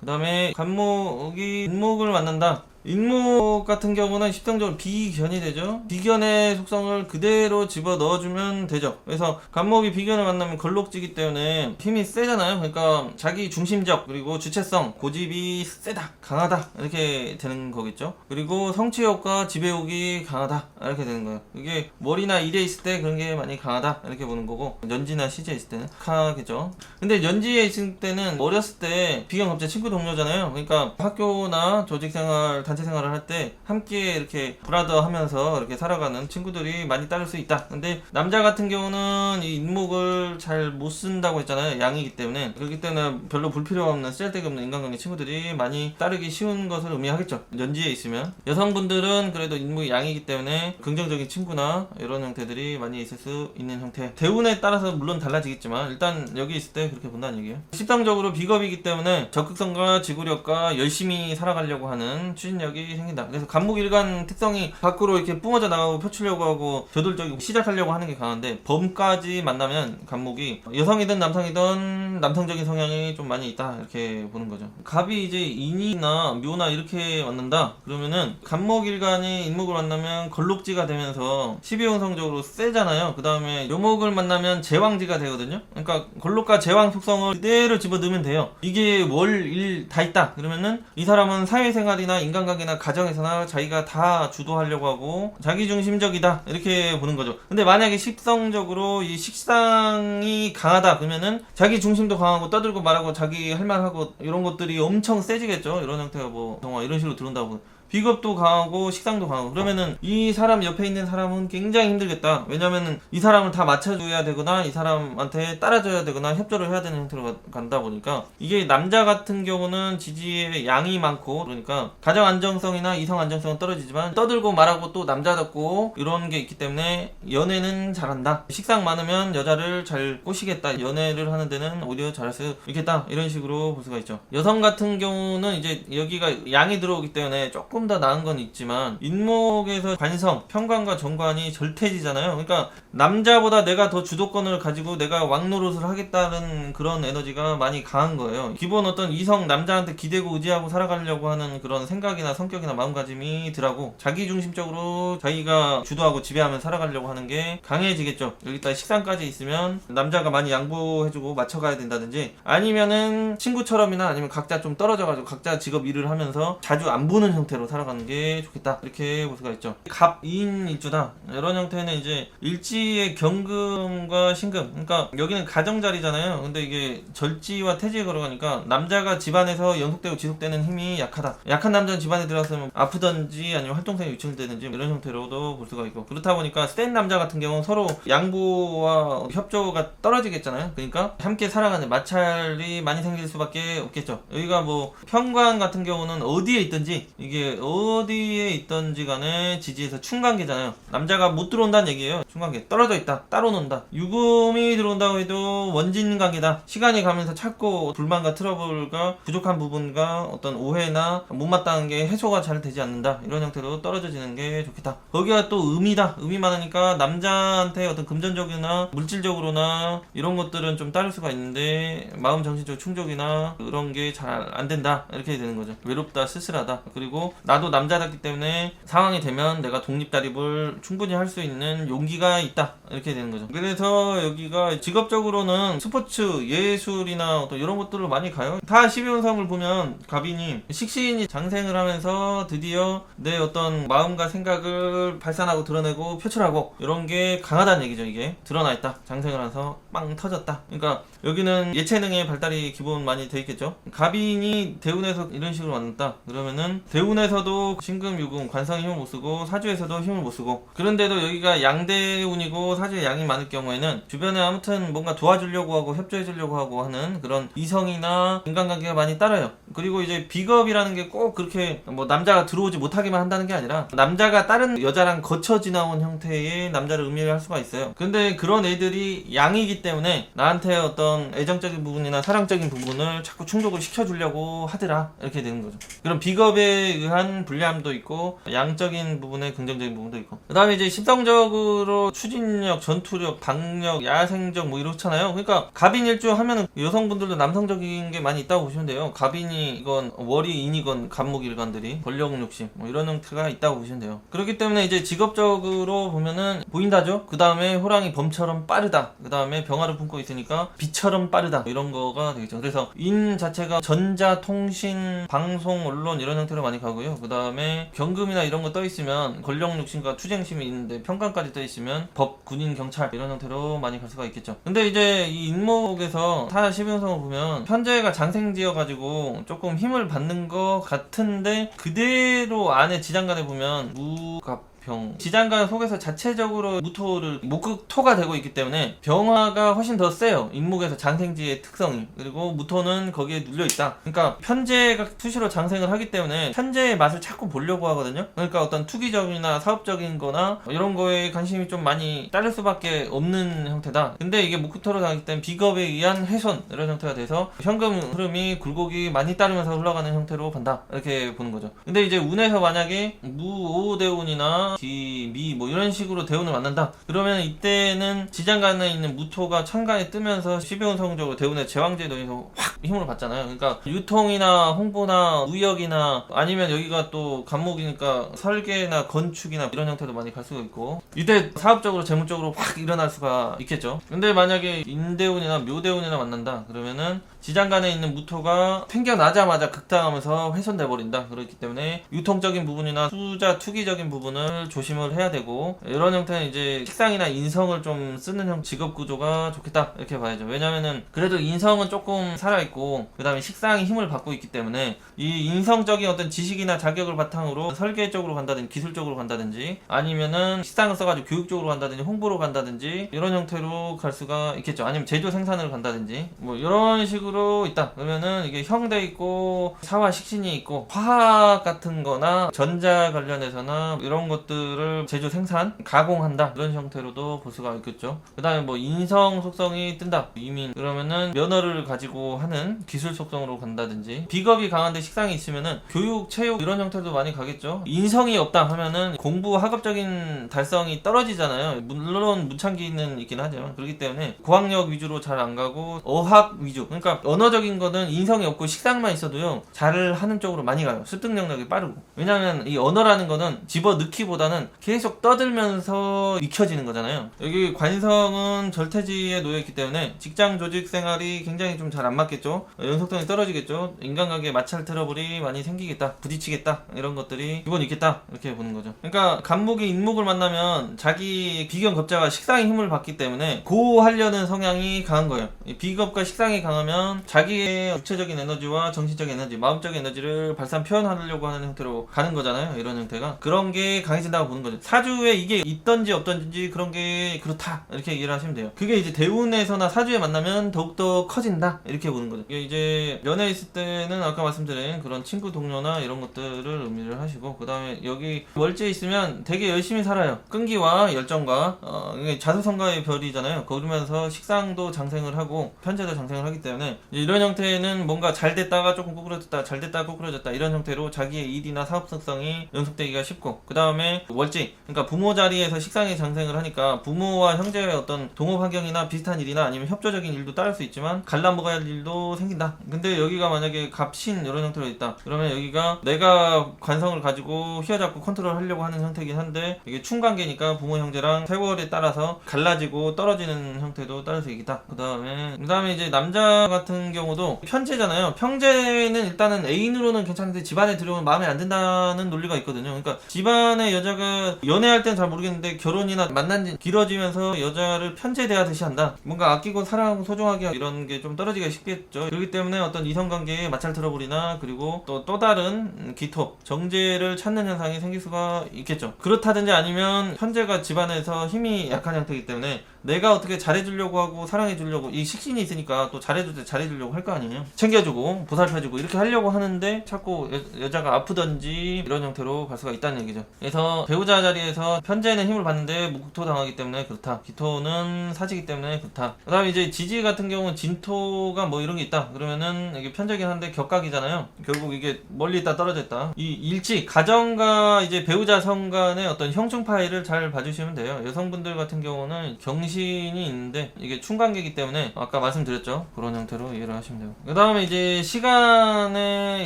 다음에 간목이 인목을 만난다. 인목 같은 경우는 십성적으로 비견이 되죠. 비견의 속성을 그대로 집어 넣어주면 되죠. 그래서 간목이 비견을 만나면 걸록지기 때문에 힘이 세잖아요. 그러니까 자기 중심적 그리고 주체성 고집이 세다 강하다 이렇게 되는 거겠죠. 그리고 성취욕과 지배욕이 강하다 이렇게 되는 거예요. 이게 머리나 일에 있을 때 그런 게 많이 강하다 이렇게 보는 거고, 연지나 시제에 있을 때는 강하겠죠. 근데 연지에 있을 때는 어렸을 때 비견 갑자기 친구 동료잖아요. 그러니까 학교나 조직생활 단체 생활을 할 때 함께 이렇게 브라더 하면서 이렇게 살아가는 친구들이 많이 따를 수 있다. 근데 남자 같은 경우는 이 인목을 잘 못 쓴다고 했잖아요. 양이기 때문에. 그렇기 때문에 별로 불필요 없는 쓸데기 없는 인간관계 친구들이 많이 따르기 쉬운 것을 의미하겠죠. 연지에 있으면. 여성분들은 그래도 인목이 양이기 때문에 긍정적인 친구나 이런 형태들이 많이 있을 수 있는 형태. 대운에 따라서 물론 달라지겠지만 일단 여기 있을 때 그렇게 본다는 얘기예요. 십상적으로 비겁이기 때문에 적극성과 지구력과 열심히 살아가려고 하는 추진력이 생긴다. 그래서 간목일간 특성이 밖으로 이렇게 뿜어져 나가고 펼치려고 하고 저돌적이고 시작하려고 하는 게 강한데, 범까지 만나면 간목이 여성이든 남성이든 남성적인 성향이 좀 많이 있다 이렇게 보는 거죠. 갑이 이제 인이나 묘나 이렇게 만난다 그러면은 간목일간이 인목을 만나면 걸록지가 되면서 12형성적으로 세잖아요. 그 다음에 묘목을 만나면 제왕지가 되거든요. 그러니까 걸록과 제왕 속성을 그대로 집어넣으면 돼요. 이게 월, 일 다 있다 그러면은 이 사람은 사회생활이나 인간관계나 가정에서나 자기가 다 주도하려고 하고 자기중심적이다 이렇게 보는 거죠. 근데 만약에 식성적으로 이 식상이 강하다 그러면은 자기 중심도 강하고 떠들고 말하고 자기 할 말하고 이런 것들이 엄청 세지겠죠. 이런 형태가 뭐 정말 이런 식으로 들어온다고. 비겁도 강하고 식상도 강하고 그러면은 이 사람 옆에 있는 사람은 굉장히 힘들겠다. 왜냐면은 이 사람을 다 맞춰줘야 되거나 이 사람한테 따라줘야 되거나 협조를 해야 되는 형태로 간다 보니까, 이게 남자 같은 경우는 지지에 양이 많고 그러니까 가정 안정성이나 이성 안정성은 떨어지지만 떠들고 말하고 또 남자답고 이런 게 있기 때문에 연애는 잘한다. 식상 많으면 여자를 잘 꼬시겠다. 연애를 하는 데는 오히려 잘할 수 있겠다. 이런 식으로 볼 수가 있죠. 여성 같은 경우는 이제 여기가 양이 들어오기 때문에 조금 더 나은 건 있지만 인목에서 관성, 편관과 정관이 절대지잖아요. 그러니까 남자보다 내가 더 주도권을 가지고 내가 왕노릇을 하겠다는 그런 에너지가 많이 강한 거예요. 기본 어떤 이성 남자한테 기대고 의지하고 살아가려고 하는 그런 생각이나 성격이나 마음가짐이 덜하고 자기중심적으로 자기가 주도하고 지배하면 살아가려고 하는 게 강해지겠죠. 여기다 식상까지 있으면 남자가 많이 양보해주고 맞춰가야 된다든지, 아니면은 친구처럼이나 아니면 각자 좀 떨어져가지고 각자 직업 일을 하면서 자주 안 보는 형태로 살아가는 게 좋겠다 이렇게 볼 수가 있죠. 갑인 일주다 이런 형태는 이제 일지의 경금과 신금, 그러니까 여기는 가정자리잖아요. 근데 이게 절지와 태지에 걸어가니까 남자가 집안에서 연속되고 지속되는 힘이 약하다. 약한 남자는 집안에 들어가서 아프던지 아니면 활동성이 위축되는지 이런 형태로도 볼 수가 있고, 그렇다 보니까 센 남자 같은 경우는 서로 양보와 협조가 떨어지겠잖아요. 그러니까 함께 살아가는 마찰이 많이 생길 수밖에 없겠죠. 여기가 뭐 편관 같은 경우는 어디에 있든지, 이게 어디에 있던지 간에 지지에서 충관계잖아요. 남자가 못 들어온다는 얘기예요. 충관계 떨어져 있다, 따로 논다. 유금이 들어온다고 해도 원진관계다. 시간이 가면서 찾고 불만과 트러블과 부족한 부분과 어떤 오해나 못마땅한 게 해소가 잘 되지 않는다. 이런 형태로 떨어져지는 게 좋겠다. 거기가 또 음이다. 음이 많으니까 남자한테 어떤 금전적이나 물질적으로나 이런 것들은 좀 따를 수가 있는데 마음 정신적 충족이나 그런 게 잘 안 된다 이렇게 되는 거죠. 외롭다, 쓸쓸하다. 그리고 나도 남자답기 때문에 상황이 되면 내가 독립자립을 충분히 할 수 있는 용기가 있다 이렇게 되는 거죠. 그래서 여기가 직업적으로는 스포츠, 예술이나 어떤 이런 것들을 많이 가요. 다 12운성을 보면 갑인이 식신이 장생을 하면서 드디어 내 어떤 마음과 생각을 발산하고 드러내고 표출하고 이런 게 강하다는 얘기죠. 이게 드러나 있다. 장생을 해서 빵 터졌다. 그러니까 여기는 예체능의 발달이 기본 많이 돼 있겠죠. 갑인이 대운에서 이런 식으로 만났다 그러면은 대운에서도 신금, 유금, 관성이 힘을 못 쓰고 사주에서도 힘을 못 쓰고, 그런데도 여기가 양대운이고 사주에 양이 많을 경우에는 주변에 아무튼 뭔가 도와주려고 하고 협조해주려고 하고 하는 그런 이성이나 인간관계가 많이 따라요. 그리고 이제 비겁이라는 게 꼭 그렇게 뭐 남자가 들어오지 못하게만 한다는 게 아니라 남자가 다른 여자랑 거쳐 지나온 형태의 남자를 의미할 수가 있어요. 근데 그런 애들이 양이기 때문에 나한테 어떤 애정적인 부분이나 사랑적인 부분을 자꾸 충족을 시켜주려고 하더라 이렇게 되는 거죠. 그럼 비겁에 의한 그런 불리함도 있고 양적인 부분에 긍정적인 부분도 있고, 그 다음에 이제 십성적으로 추진력, 전투력, 박력, 야생적 뭐 이렇잖아요. 그러니까 갑인일주 하면은 여성분들도 남성적인 게 많이 있다고 보시면 돼요. 갑인이건 월이인이건 갑목일간들이 권력 욕심 뭐 이런 형태가 있다고 보시면 돼요. 그렇기 때문에 이제 직업적으로 보면은 보인다죠. 그 다음에 호랑이 범처럼 빠르다, 그 다음에 병화를 품고 있으니까 비처럼 빠르다, 이런 거가 되겠죠. 그래서 인 자체가 전자, 통신, 방송, 언론 이런 형태로 많이 가고요. 그 다음에 경금이나 이런 거 떠 있으면 권력 욕심과 투쟁심이 있는데 평관까지 떠 있으면 법, 군인, 경찰 이런 형태로 많이 갈 수가 있겠죠. 근데 이제 이 인목에서 타 12운성을 보면 현재가 장생지어 가지고 조금 힘을 받는 것 같은데, 그대로 안에 지장간에 보면 무갑 지장간 속에서 자체적으로 무토를 목극토가 되고 있기 때문에 병화가 훨씬 더 세요. 인목에서 장생지의 특성이. 그리고 무토는 거기에 눌려있다. 그러니까 편제가 수시로 장생을 하기 때문에 편제의 맛을 자꾸 보려고 하거든요. 그러니까 어떤 투기적이나 사업적인 거나 이런 거에 관심이 좀 많이 따를 수밖에 없는 형태다. 근데 이게 목극토로 가기 때문에 비겁에 의한 훼손 이런 형태가 돼서 현금 흐름이 굴곡이 많이 따르면서 흘러가는 형태로 간다, 이렇게 보는 거죠. 근데 이제 운에서 만약에 무오대운이나 미 뭐 이런 식으로 대운을 만난다, 그러면 이때는 지장간에 있는 무토가 천간에 뜨면서 12운성적으로 대운의 제왕제에 놓여서 확 힘을 받잖아요. 그러니까 유통이나 홍보나 무역이나 아니면 여기가 또 간목이니까 설계나 건축이나 이런 형태도 많이 갈 수가 있고, 이때 사업적으로 재물적으로 확 일어날 수가 있겠죠. 근데 만약에 인대운이나 묘대운이나 만난다 그러면은 지장간에 있는 무토가 생겨나자마자 극당하면서 훼손돼 버린다. 그렇기 때문에 유통적인 부분이나 투자, 투기적인 부분을 조심을 해야 되고, 이런 형태는 이제 식상이나 인성을 좀 쓰는 형 직업 구조가 좋겠다, 이렇게 봐야죠. 왜냐면은 그래도 인성은 조금 살아있고 그 다음에 식상이 힘을 받고 있기 때문에 이 인성적인 어떤 지식이나 자격을 바탕으로 설계 쪽으로 간다든지 기술 쪽으로 간다든지 아니면은 식상을 써가지고 교육 쪽으로 간다든지 홍보로 간다든지 이런 형태로 갈 수가 있겠죠. 아니면 제조 생산을 간다든지 뭐 이런 식으로 있다 그러면은 이게 형대 있고 사화 식신이 있고 화학 같은 거나 전자 관련해서나 이런 것들을 제조 생산 가공한다, 이런 형태로도 볼 수가 있겠죠. 그 다음에 뭐 인성 속성이 뜬다, 이민, 그러면은 면허를 가지고 하는 기술 속성으로 간다든지, 비겁이 강한데 식상이 있으면은 교육, 체육 이런 형태도 많이 가겠죠. 인성이 없다 하면은 공부 학업적인 달성이 떨어지잖아요. 물론 문창기는 있긴 하지만, 그렇기 때문에 고학력 위주로 잘 안 가고 어학 위주, 그러니까 언어적인 거는 인성이 없고 식상만 있어도요 잘 하는 쪽으로 많이 가요. 습득 능력이 빠르고. 왜냐면 이 언어라는 거는 집어넣기보다는 계속 떠들면서 익혀지는 거잖아요. 여기 관성은 절퇴지에 놓여있기 때문에 직장 조직 생활이 굉장히 좀 잘 안 맞겠죠. 연속성이 떨어지겠죠. 인간관계에 마찰 트러블이 많이 생기겠다, 부딪히겠다, 이런 것들이 기본 있겠다, 이렇게 보는 거죠. 그러니까 간목이 인목을 만나면 자기 비견겁자가 식상의 힘을 받기 때문에 고하려는 성향이 강한 거예요. 비겁과 식상이 강하면 자기의 육체적인 에너지와 정신적인 에너지, 마음적인 에너지를 발산 표현하려고 하는 형태로 가는 거잖아요. 이런 형태가 그런 게 강해진다고 보는 거죠. 사주에 이게 있던지 없던지 그런 게 그렇다, 이렇게 이해를 하시면 돼요. 그게 이제 대운에서나 사주에 만나면 더욱더 커진다, 이렇게 보는 거죠. 이게 이제 연애에 있을 때는 아까 말씀드린 그런 친구, 동료나 이런 것들을 의미를 하시고, 그 다음에 여기 월지에 있으면 되게 열심히 살아요. 끈기와 열정과 이게 자수성가의 별이잖아요. 그러면서 식상도 장생을 하고 편제도 장생을 하기 때문에 이런 형태는 뭔가 잘 됐다가 조금 꼬꾸라졌다, 잘 됐다가 꼬꾸라졌다, 이런 형태로 자기의 일이나 사업 특성이 연속되기가 쉽고, 그 다음에 월지, 그러니까 부모 자리에서 식상이 장생을 하니까 부모와 형제의 어떤 동업 환경이나 비슷한 일이나 아니면 협조적인 일도 따를 수 있지만 갈라 먹어야 할 일도 생긴다. 근데 여기가 만약에 갑신 이런 형태로 있다 그러면 여기가 내가 관성을 가지고 휘어잡고 컨트롤 하려고 하는 형태이긴 한데, 이게 충관계니까 부모 형제랑 세월에 따라서 갈라지고 떨어지는 형태도 따를 수 있겠다. 그 다음에 이제 남자 같은 경우도 편제잖아요. 편제는 일단은 애인으로는 괜찮은데 집안에 들어오면 마음에 안 든다는 논리가 있거든요. 그러니까 집안의 여자가 연애할 땐 잘 모르겠는데 결혼이나 만난 지 길어지면서 여자를 편제대하듯이 한다. 뭔가 아끼고 사랑하고 소중하게 이런 게 좀 떨어지기가 쉽겠죠. 그렇기 때문에 어떤 이성관계에 마찰 트러블이나 그리고 또 다른 기토, 정제를 찾는 현상이 생길 수가 있겠죠. 그렇다든지 아니면 현재가 집안에서 힘이 약한 형태이기 때문에 내가 어떻게 잘해주려고 하고 사랑해주려고, 이 식신이 있으니까 또 잘해줄 때 잘해주려고 할 거 아니에요. 챙겨주고 보살펴주고 이렇게 하려고 하는데 자꾸 여자가 아프던지 이런 형태로 갈 수가 있다는 얘기죠. 그래서 배우자 자리에서 편재는 힘을 받는데 목토 당하기 때문에 그렇다. 기토는 사지기 때문에 그렇다. 그 다음에 이제 지지 같은 경우는 진토가 뭐 이런 게 있다 그러면은 이게 편재긴 한데 격각이잖아요. 결국 이게 멀리 있다 떨어져 있다. 이 일치 가정과 이제 배우자 성 간의 어떤 형충 파일을 잘 봐주시면 돼요. 여성분들 같은 경우는 경신이 있는데 이게 충관계이기 때문에 아까 말씀드렸죠. 그런 형태로 이해를 하시면 돼요. 그 다음에 이제 시간에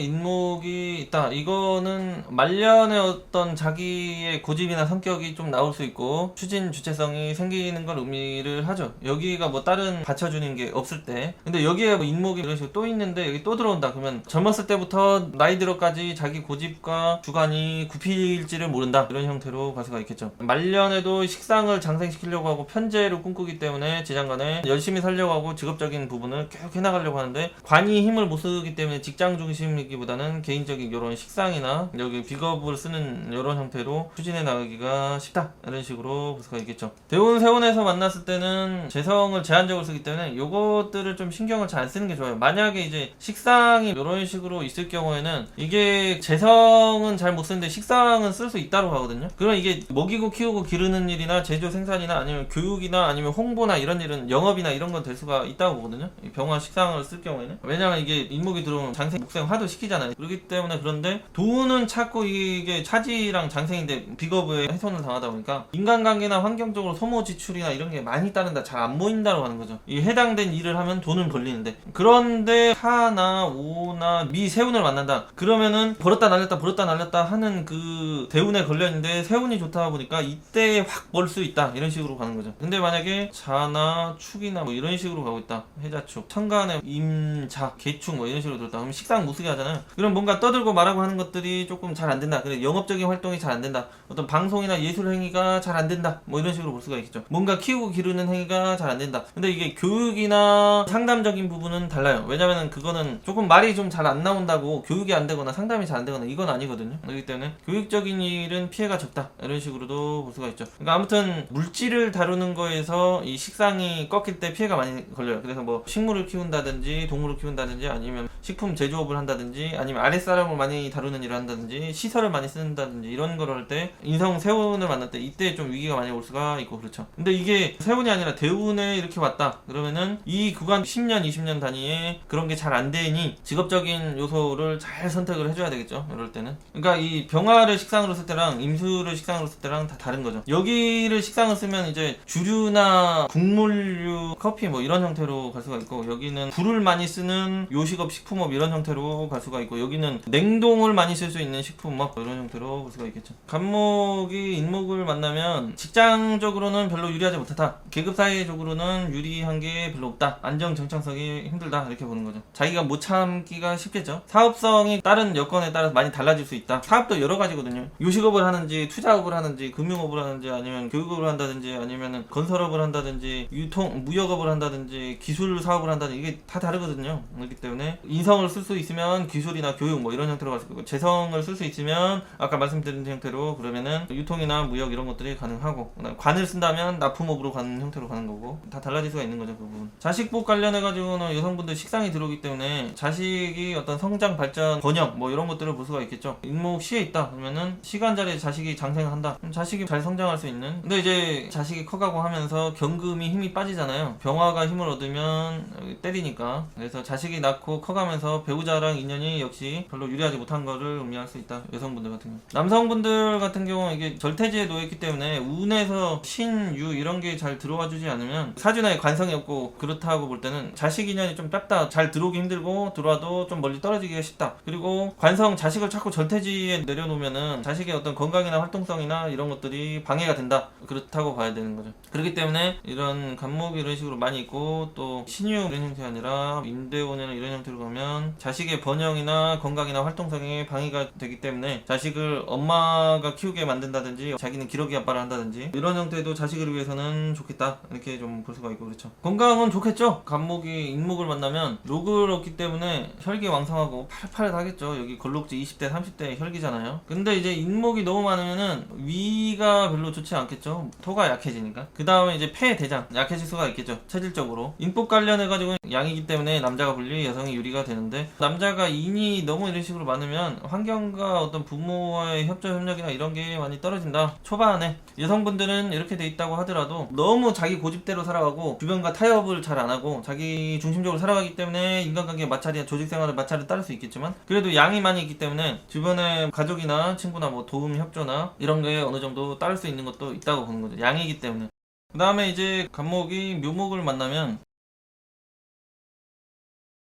인목이 있다. 이거는 말년에 어떤 자기의 고집이나 성격이 좀 나올 수 있고 추진 주체성이 생기는 걸 의미를 하죠. 여기가 뭐 다른 받쳐주는 게 없을 때. 근데 여기에 뭐 인목이 이런 식으로 또 있는데 여기 또 들어온다. 그러면 젊었을 때부터 나이 들어까지 자기 고집과 주관이 굽힐지를 모른다. 이런 형태로 갈 수가 있겠죠. 말년에도 식상을 장생시키려고 하고 편재를 꿈꾸기 때문에 지장간에 열심히 살려고 하고 직업적인 부분을 계속 해나가려고 하는데 관이 힘을 못 쓰기 때문에 직장 중심이기보다는 개인적인 이런 식상이나 여기 비겁을 쓰는 이런 형태로 추진해 나가기가 쉽다. 이런 식으로 볼 수가 있겠죠. 대운 세운에서 만났을 때는 재성을 제한적으로 쓰기 때문에 요것들을 좀 신경을 잘 안 쓰는 게 좋아요. 만약에 이제 식상이 이런 식으로 있을 경우에는 이게 재성은 잘 못 쓰는데 식상은 쓸 수 있다고 하거든요. 그럼 이게 먹이고 키우고 기르는 일이나 제조 생산이나 아니면 교육이나 아니면 홍보나 이런 일은 영업이나 이런 건 될 수가 있다고 보거든요. 병화 식상을 쓸 경우에는. 왜냐면 이게 인목이 들어오면 장생 목생 화도 시키잖아요. 그렇기 때문에. 그런데 도는 자꾸 이게 차지랑 장생인데 비겁에 훼손을 당하다 보니까 인간관계나 환경적으로 소모 지출이나 이런 게 많이 따른다. 잘 안 모인다고 하는 거죠. 이 해당된 일을 하면 돈은 벌리는데, 그런데 하나 오나 미 세운을 만난다. 그러면은 벌었다 날렸다 하는 그 대운에 걸려있는데 세운이 좋다 보니까 이때 확 벌 수 있다. 이런 식으로 가는 거죠. 근데 만약에 자나 축이나 뭐 이런 식으로 가고 있다. 해자축, 천간에 임자, 개축 뭐 이런 식으로 들었다. 그럼 식상 못 쓰게 하잖아요. 그럼 뭔가 떠들고 말하고 하는 것들이 조금 잘 안 된다. 그래 영업적인 활동이 잘 안 된다. 어떤 방송이나 예술 행위가 잘 안 된다. 뭐 이런 식으로 볼 수가 있겠죠. 뭔가 키우고 기르는 행위가 잘 안 된다. 근데 이게 교육이나 상담적인 부분은 달라요. 왜냐면은 그거는 조금 말이 좀 잘 안 나온다고 교육이 안 되거나 상담이 잘 안 되거나 이건 아니거든요. 그렇기 때문에 교육적인 일은 피해가 적다. 이런 식으로도 볼 수가 있죠. 그러니까 아무튼 물질을 다루는 거에서 이 식상이 꺾일 때 피해가 많이 걸려요. 그래서 뭐 식물을 키운다든지 동물을 키운다든지 아니면 식품 제조업을 한다든지 아니면 아랫사람을 많이 다루는 일을 한다든지 시설을 많이 쓴다든지 이런 거를 할 때 인성 세운을 만날 때 이때 좀 위기가 많이 올 수가 있고 그렇죠. 근데 이게 세운이 아니라 대운에 이렇게 왔다 그러면은 이 구간 10년 20년 단위에 그런 게 잘 안 되니 직업적인 요소를 잘 선택을 해줘야 되겠죠. 이럴 때는. 그러니까 이 병화를 식상으로 쓸 때랑 임수를 식상으로 쓸 때랑 다 다른 거죠. 여기를 식상을 쓰면 이제 주류나 국물류, 커피 뭐 이런 형태로 갈 수가 있고, 여기는 불을 많이 쓰는 요식업, 식품업 이런 형태로 갈 수가 있고, 여기는 냉동을 많이 쓸 수 있는 식품업 이런 형태로 볼 수가 있겠죠. 간목이 인목을 만나면 직장적으로는 별로 유리하지 못하다. 계급 사회적으로는 유리한 게 별로 없다. 안정 정착성이 힘들다. 이렇게 보는 거죠. 자기가 못 참기가 쉽겠죠. 사업성이 다른 여건에 따라서 많이 달라질 수 있다. 사업도 여러 가지거든요. 요식업을 하는지 투자업을 하는지 금융업을 하는지 아니면 교육업을 한다든지 아니면 건설업을 한다든지 유통 무역업을 한다든지 기술 사업을 한다든지 이게 다 다르거든요. 그렇기 때문에 인성을 쓸 수 있으면 기술이나 교육 뭐 이런 형태로 갈 수 있고, 재성을 쓸 수 있으면 아까 말씀드린 형태로 그러면은 유통이나 무역 이런 것들이 가능하고, 관을 쓴다면 납품업으로 가는 형태로 가는 거고, 다 달라질 수가 있는 거죠. 그 부분. 자식복 관련해 가지고는 여성분들 식상이 들어오기 때문에 자식이 어떤 성장 발전 번영 뭐 이런 것들을 볼 수가 있겠죠. 인목 시에 있다 그러면은 시간 자리에 자식이 장생을 한다. 그럼 자식이 잘 성장할 수 있는. 근데 이제 자식이 커가고 하면서 경금이 힘이 빠지잖아요. 병화가 힘을 얻으면 때리니까. 그래서 자식이 낳고 커가면서 배우자랑 인연이 역시 별로 유리하지 못한 거를 의미할 수 있다. 여성분들 같은 경우. 남성분들 같은 경우 이게 절태지에 놓여있기 때문에 운에서 신, 유 이런 게 잘 들어와 주지 않으면 사주나에 관성이 없고 그렇다고 볼 때는 자식 인연이 좀 짧다. 잘 들어오기 힘들고 들어와도 좀 멀리 떨어지기가 쉽다. 그리고 관성 자식을 자꾸 절태지에 내려놓으면은 자식의 어떤 건강이나 활동성이나 이런 것들이 방해가 된다. 그렇다고 봐야 되는 거죠. 그렇기 때문에 이런 간목이 이런 식으로 많이 있고, 또 신유 이런 형태가 아니라 임대원이나 이런 형태로 가면 자식의 번영이나 건강이나 활동성에 방해가 되기 때문에 자식을 엄마가 키우게 만든다든지 자기는 기러기 아빠를 한다든지 이런 형태도 자식을 위해서는 좋겠다. 이렇게 좀 볼 수가 있고 그렇죠. 건강은 좋겠죠. 간목이 인목을 만나면 록을 얻기 때문에 혈기 왕성하고 파릇파릇하겠죠. 여기 걸록지 20대 30대 혈기잖아요. 근데 이제 인목이 너무 많으면은 위가 별로 좋지 않겠죠. 토가 약해지니까. 그 다음에 그러면 이제 폐, 대장 약해질 수가 있겠죠. 체질적으로. 인복 관련해가지고 양이기 때문에 남자가 불리, 여성이 유리가 되는데, 남자가 인이 너무 이런 식으로 많으면 환경과 어떤 부모와의 협조협력이나 이런 게 많이 떨어진다. 초반에. 여성분들은 이렇게 돼 있다고 하더라도 너무 자기 고집대로 살아가고 주변과 타협을 잘 안 하고 자기 중심적으로 살아가기 때문에 인간관계 마찰이나 조직생활의 마찰을 따를 수 있겠지만, 그래도 양이 많이 있기 때문에 주변에 가족이나 친구나 뭐 도움, 협조나 이런 게 어느 정도 따를 수 있는 것도 있다고 보는 거죠. 양이기 때문에. 그 다음에 이제 간목이 묘목을 만나면